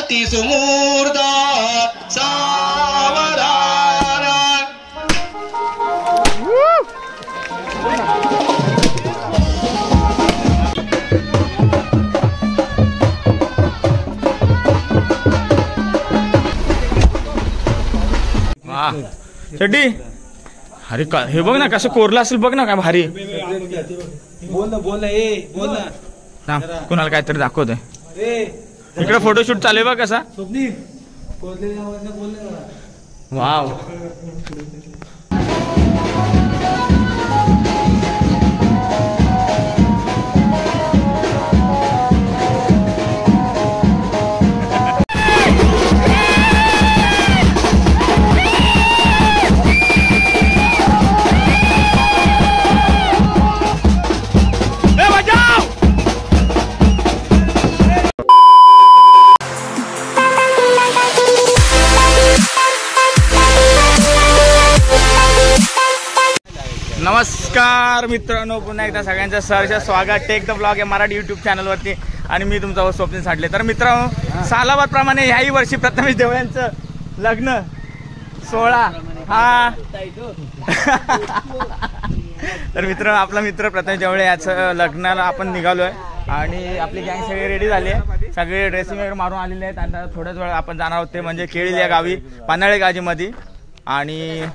अति सुमूर्त सावधान। चड्डी अरे का हे बघ ना कसं कोरलं असेल बघ ना काय भारी। बोल ना ए बोल ना कुणाला काहीतरी दाखवतोय इकडे फोटोशूट चालू आहे बघ कसा। वाव नमस्कार मित्रांनो, पुन्हा एकदा सगळ्यांचं सहर्ष स्वागत टेक द ब्लॉग या मराठी यूट्यूब चॅनलवरती। आणि मी तुमचा होस्ट स्वप्नील साठले। तर मित्रांनो, सालाबादप्रमाणे ह्याही वर्षी प्रथमेश देवळ्यांचं लग्न सोहळा हा तर मित्र आपला मित्र प्रथमेश देवळे याचं लग्नाला आपण निघालोय आणि आपली गँग सगळे रेडी झाली आहे, सगळे ड्रेसिंग वगैरे मारून आलेले आहेत। आणि थोड्याच वेळ आपण जाणार आहोत ते म्हणजे केळी या गावी पानाळे गाजीमध्ये। आणि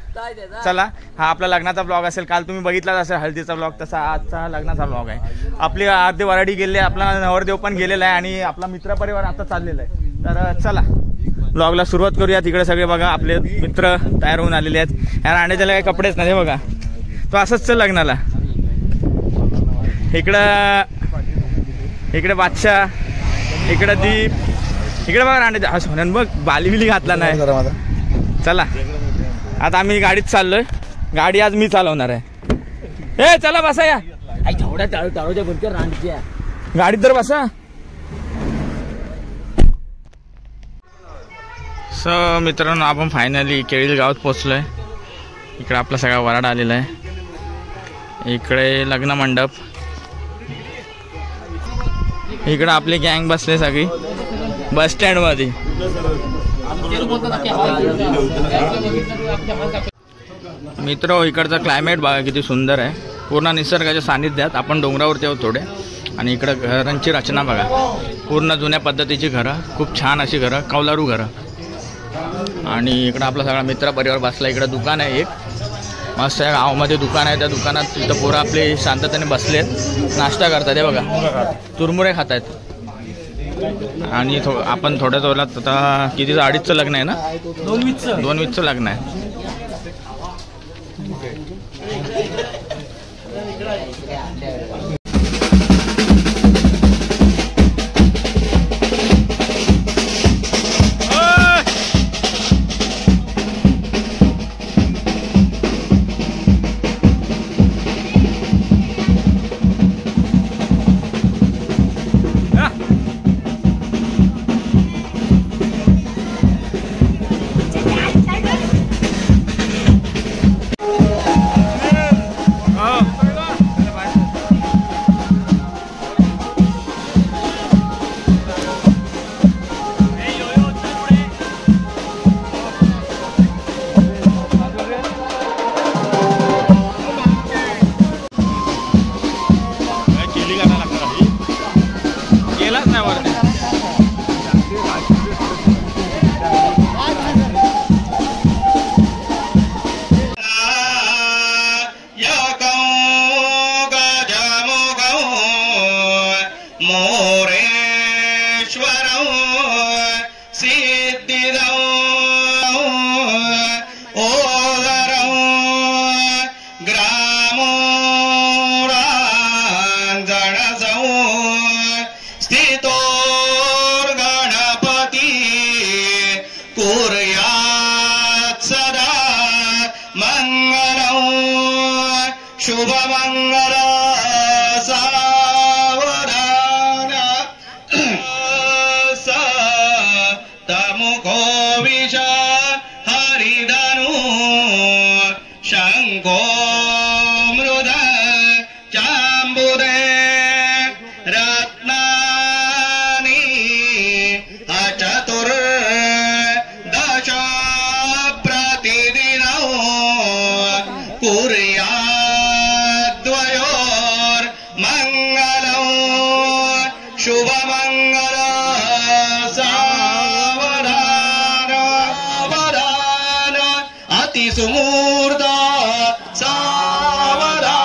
चला, हा आपला लग्नाचा ब्लॉग असेल। काल तुम्ही बघितलाच असेल हळदीचा ब्लॉग, तसा आजचा लग्नाचा ब्लॉग आहे। आपली अर्धे वराडी गेले, आपला नवरदेव पण गेलेला आहे आणि आपला मित्रपरिवार आता चाललेला आहे। तर चला ब्लॉगला सुरुवात करूया। तिकडे सगळे बघा आपले मित्र तयार होऊन आलेले आहेत। या रांड्याच्याला काही कपडेच नाही बघा, तो असंच चल लग्नाला। इकडे बादशाह, इकडे दीप, इकडे बघा रांड्याच्या सोन्यान बघ बाली बिली घातला नाही। चला आता आम्ही गाडीत चाललोय, गाडी आज मी चालवणार आहे। ए चला बसा, या गाडीत तर बसा। मित्रांनो, आपण फायनली केळी गावात पोहोचलोय। इकडे आपला सगळा वराडा आलेला आहे, इकडे लग्न मंडप, इकडे आपली गँग बसले सगळी बस स्टँड मध्ये। मित्र इकडचा क्लायमेट बघा किती सुंदर आहे, पूर्ण निसर्गाच्या सानिध्यात। आपण डोंगरावरती आहोत थोडे, आणि इकडे घरांची रचना बघा, पूर्ण जुन्या पद्धतीची घरं, खूप छान अशी घरं, कौलारू घरं। आणि इकडं आपला सगळा मित्र परिवार बसला। इकडे दुकान आहे एक मस्त, या गावामध्ये दुकान आहे, त्या दुकानात तिथं पोरं आपले शांततेने बसलेत, नाश्ता करतात। हे बघा चुरमुरे खात आहेत। आणि आपण थोड्याच वेळात आता कितीचं 2:30चं लग्न आहे ना, 2:20चं लग्न आहे। शुभमंगल सावधान तमुखो विष हरिधनु शंखो मृद चांबुदे रत्नानि अचतुर अति सुमूर्त सावधान.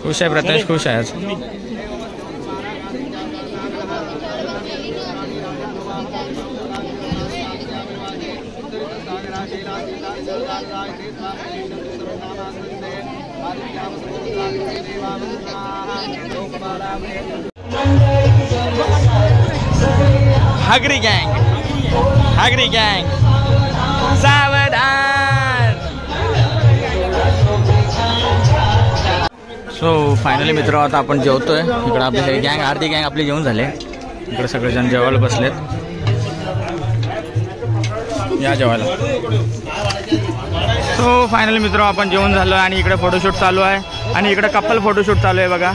खुश आहे प्रथमेश, खुश आहे आज. हागरी गँग, हागरी गँग सावधान. सो फायनली मित्र आता आपण जेवतोय. इकडे आपले हे गँग, अर्धी गँग आपली जेवण झाले. इकडे सगळेजण जेवायला बसलेत. या जेवायला. सो फायनली मित्र आपण जेवण झालं आणि इकडे फोटोशूट चालू आहे आणि इकडे कपल फोटोशूट चालू आहे बघा.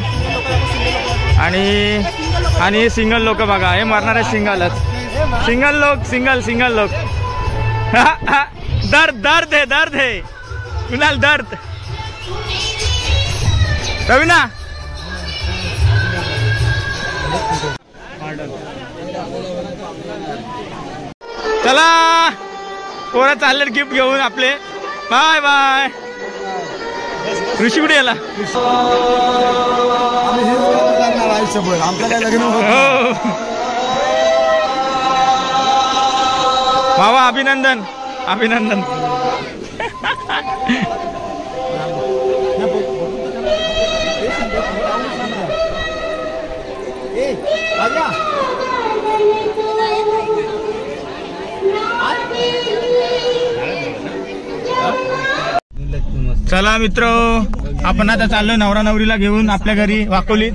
आणि सिंगल लोक बघा, हे मरणार आहे सिंगलच. सिंगल लोक दर्द है कुणाल, दर्द. रवीना चला, पोरं चालले गिफ्ट घेऊन आपले. Bye bye. ऋषी कुठे याला आमचं काय लग्न बाबा. अभिनंदन अभिनंदन. चला मित्र, आपण आता चाललोय नवरा नवरीला घेऊन आपल्या घरी वाकोलीत.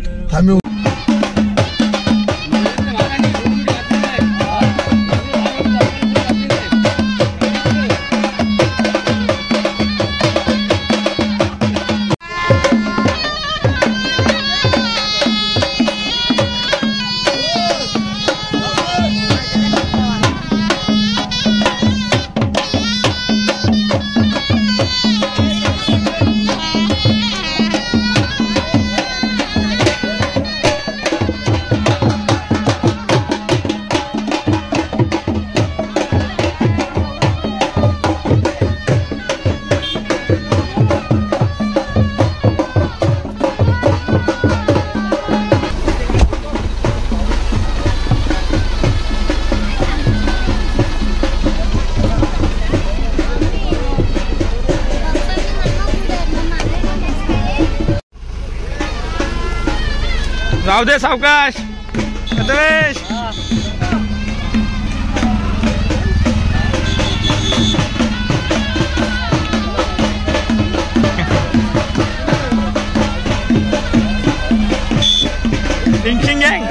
जाऊ दे सावकाश. प्रथमेश टिंचिंग गँग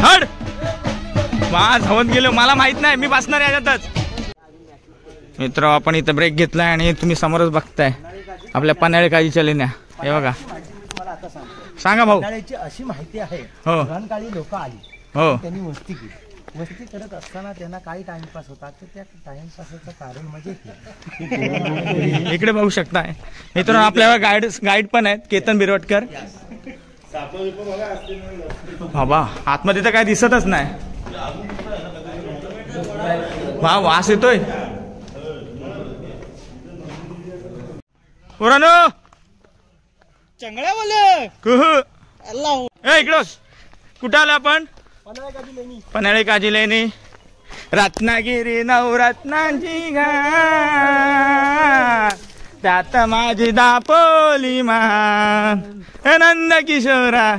हड वाज हवत गेलो. मला माहित नाही, मी बसणार याच्यातच. मित्र आपण इथं ब्रेक घेतलाय आणि तुम्ही समोरच बघताय आपल्या पन्हाळे काळीच्या लेण्या. हे बघा. सांगा भाऊ. अशी माहिती आहे, हो रणकाळी लोक आली, हो त्यांनी वस्ती केली. वस्ती करत असताना त्यांना काही टाइमपास होता, तर त्या टाइमपासचं कारण म्हणजे इकडे बघू शकताय मित्र आपल्याला गाईड पण आहेत, केतन बिरवटकर. बाबा आतमध्ये तर काय दिसतच नाही. वा वास येतोय. पोरांनो चंगळ्या बोल. इकडं कुठं आलो आपण? पन्हाळे काजी लेणी, रत्नागिरी नवरत्नांची घाट, त्यात माझी दापोली मान नंद किशोरा.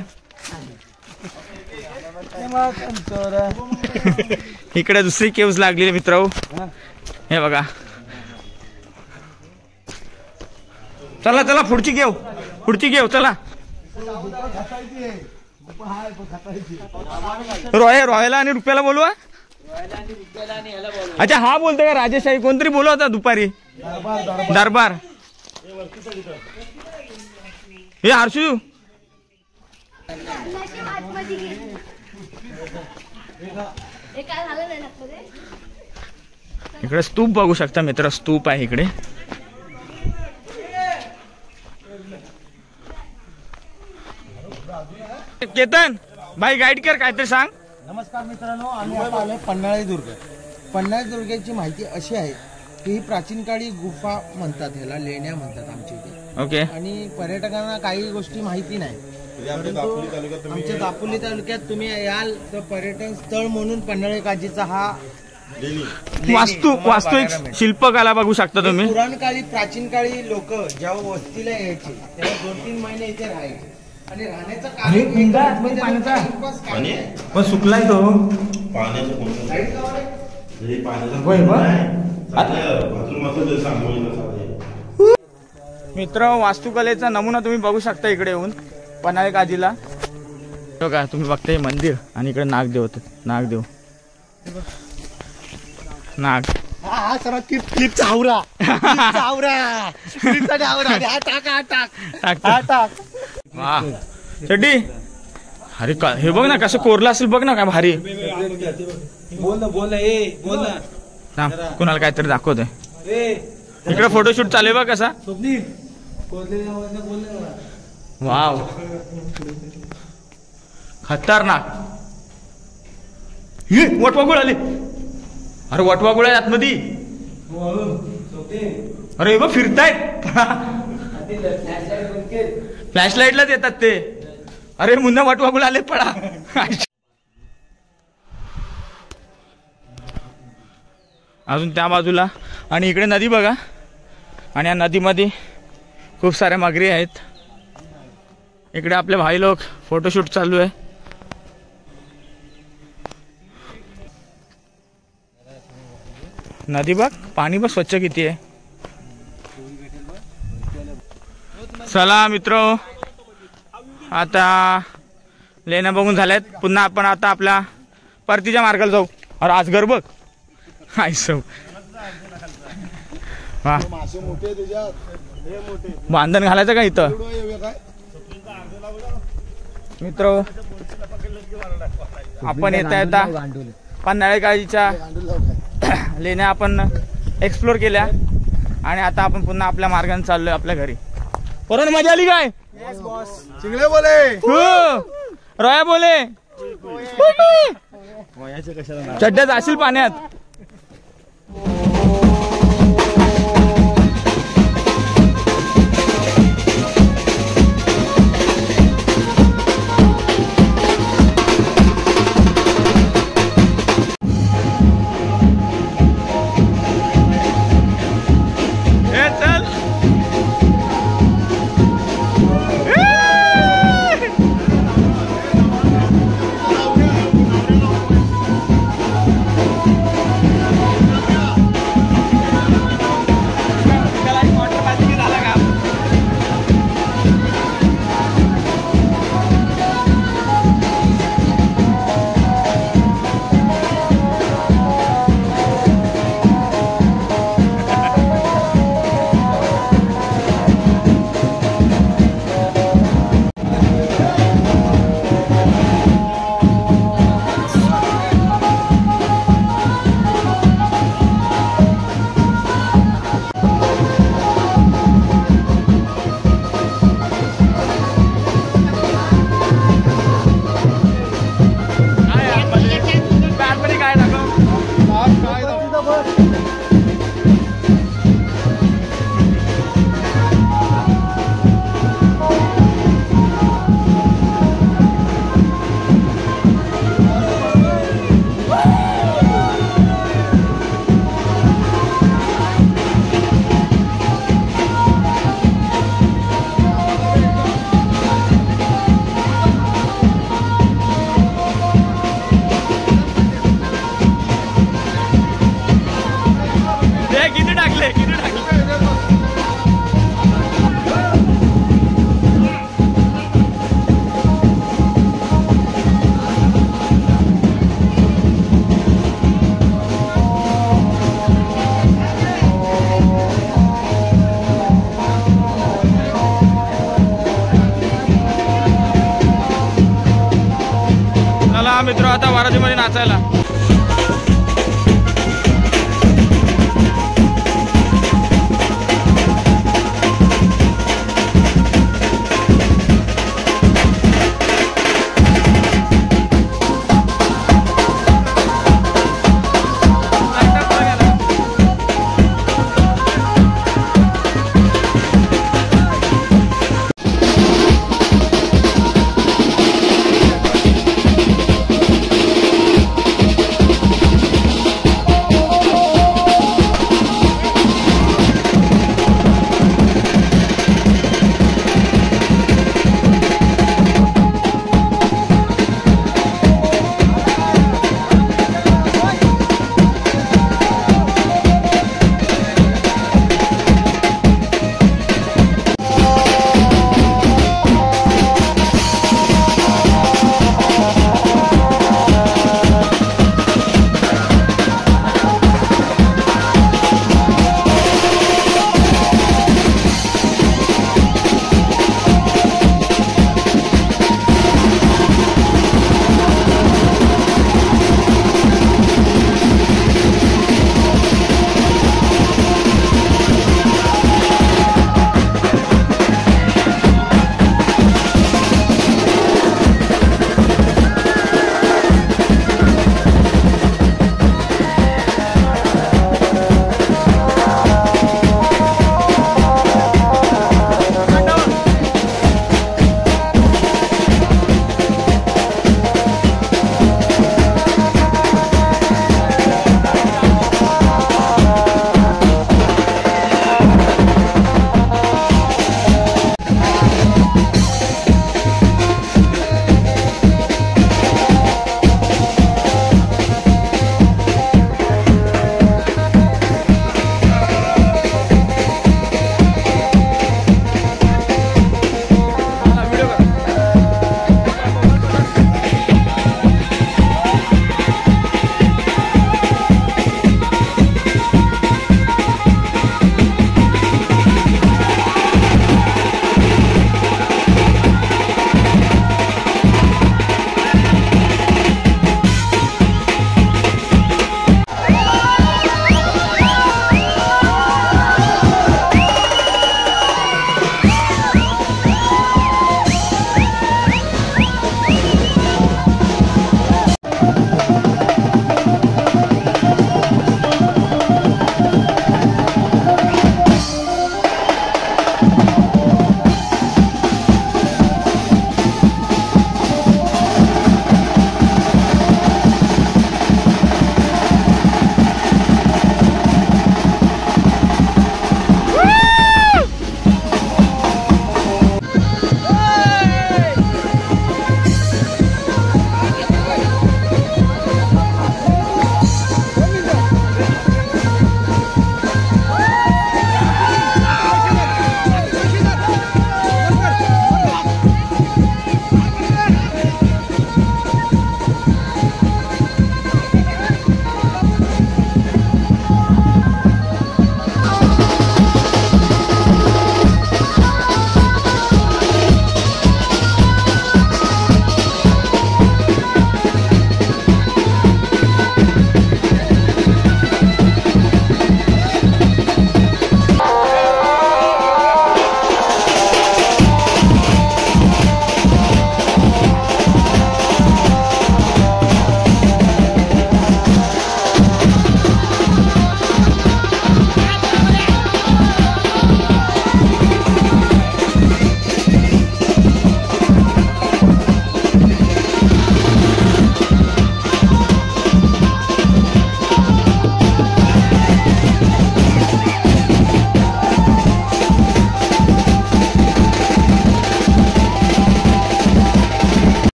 इकडे दुसरी केव्ज लागलेली मित्र, हे बघा. चला चला पुढची घेऊ चला. रॉयला आणि रुपयाला बोलवा. अच्छा हा बोलतोय का राजेश आई? कोणतरी बोलव होता दुपारी. दरबार हे हर्षू. इकडे स्तूप बघू शकता मित्र, स्तूप आहे इकडे. केतन भाई गाईड कर, काहीतरी सांग. नमस्कार मित्रांनो, आम्ही आता आलोय पन्हाळे दुर्ग. पन्हाळे दुर्गाची माहिती अशी आहे की ही प्राचीन काळी गुफा म्हणतात, ह्याला लेण्या म्हणतात आमच्या इथे. ओके. आणि पर्यटकांना काही गोष्टी माहिती नाही. आमच्या दापोली तालुक्यात तुम्ही याल तर पर्यटन स्थळ म्हणून पन्हाळे काजीचा हा वास्तू एक शिल्पकला बघू शकता तुम्ही. पुराण काळी प्राचीन काळी लोक जेव्हा वस्तीला यायचे तेव्हा 2-3 महिने इथे राहायचे आणि राहण्याचं कारण पण सुकलाय तो मित्र. वास्तुकलेचा नमुना तुम्ही बघू शकता इकडे येऊन पन्हाळे काजीला. बघा तुम्ही बघताय मंदिर आणि इकडे नागदेव होते. नाग हा सर्वात क्लिप चावरा वा चड्डी. अरे का हे बघ ना कसं कोरलं असेल बघ ना, काय भारी. बोल ना कुणाला काहीतरी दाखवतोय. इकडे फोटोशूट चालू आहे बघ कसा. वाव खतरनाक. वटवागुळ आले. अरे वटवागुळ आहे आतमध्ये. अरे बघ फिरतायत. फ्लॅश लाईटलाच येतात ते. अरे मुन्ना वटवागुळ आले पळा. अजून त्या बाजूला आणि इकडे नदी बघा. आणि या नदीमध्ये खूप साऱ्या मगरी आहेत. इकडे आपले भाई लोक फोटोशूट चालू आहे. नदी बघ, पाणी बघ स्वच्छ किती आहे. चला मित्र, आता लेण्या बघून झाल्यात. पुन्हा आपण आता आपल्या परतीच्या मार्गाला जाऊ. अरे आज घर बघ आयसो. वा बांधण घालायचं का इथं मित्र. आपण येता पन्हाळे काजीच्या लेण्या आपण एक्सप्लोर केल्या आणि आता आपण पुन्हा आपल्या मार्गाने चाललोय आपल्या घरी. पोरांनो मजा आली काय? चिंगळे बोले, रॉया बोले. चड्ड्यात जाशील पाण्यात. चला मित्र आता वाराजीमध्ये नाचायला.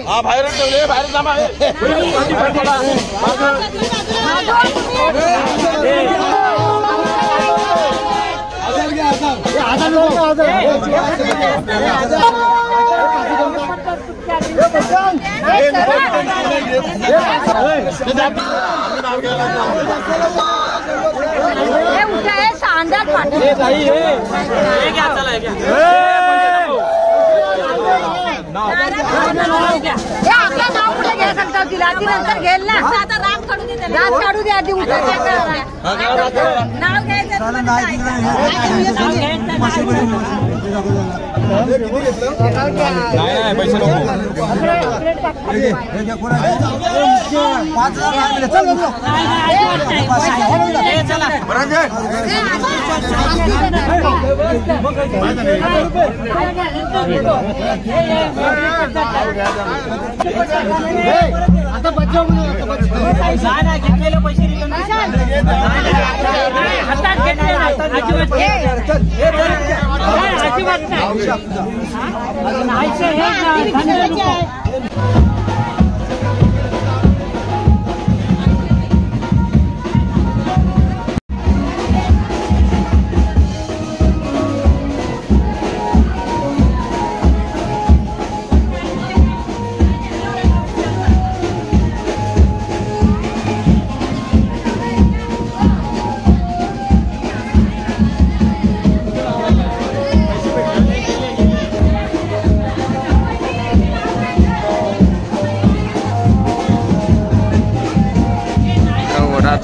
हा बाहेर ठेवले बाहेर जमा नंतर घेईल ना आता रात काढू दे आधी नाव आता बचाव घेतलेले पैसे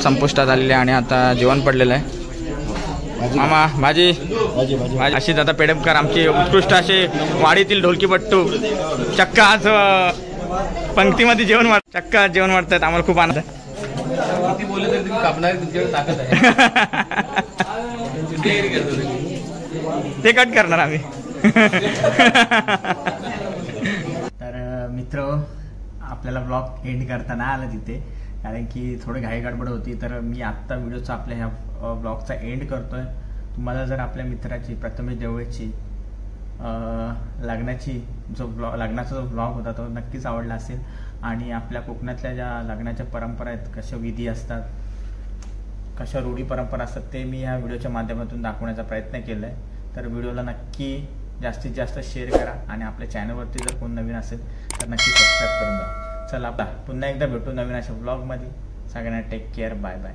संपुष्टात आलेले आणि आता जेवण पडलेलं आहे. मामा भाजी अशीच आता पेडमकर आमची उत्कृष्ट असे वाडीतील ढोलकीपट्टू चक्का आज पंक्तीमध्ये जेवण चक्का जेवण वाटतात. आम्हाला खूप आनंद आहे. ते कट करणार आम्ही. तर मित्र आपल्याला ब्लॉग एंड करताना आलं तिथे कारण की थोडं घाई गडबड होती. तर मी आत्ता व्हिडिओचा आपल्या ह्या ब्लॉगचा एंड करतोय. तुम्हाला जर आपल्या मित्राची प्रथमेश देवळेची लग्नाचा जो ब्लॉग होता तो नक्कीच आवडला असेल आणि आपल्या कोकणातल्या ज्या लग्नाच्या परंपरा आहेत, कशा विधी असतात, कशा रूढी परंपरा असतात ते मी ह्या व्हिडिओच्या माध्यमातून दाखवण्याचा प्रयत्न केला आहे. तर व्हिडिओला नक्की जास्तीत जास्त शेअर करा आणि आपल्या चॅनलवरती जर कोण नवीन असेल तर नक्की सबस्क्राईब करून द्या. चला पुन्हा एकदा भेटू नवीन अशा ब्लॉगमध्ये. सगळ्यांना टेक केअर. Bye bye.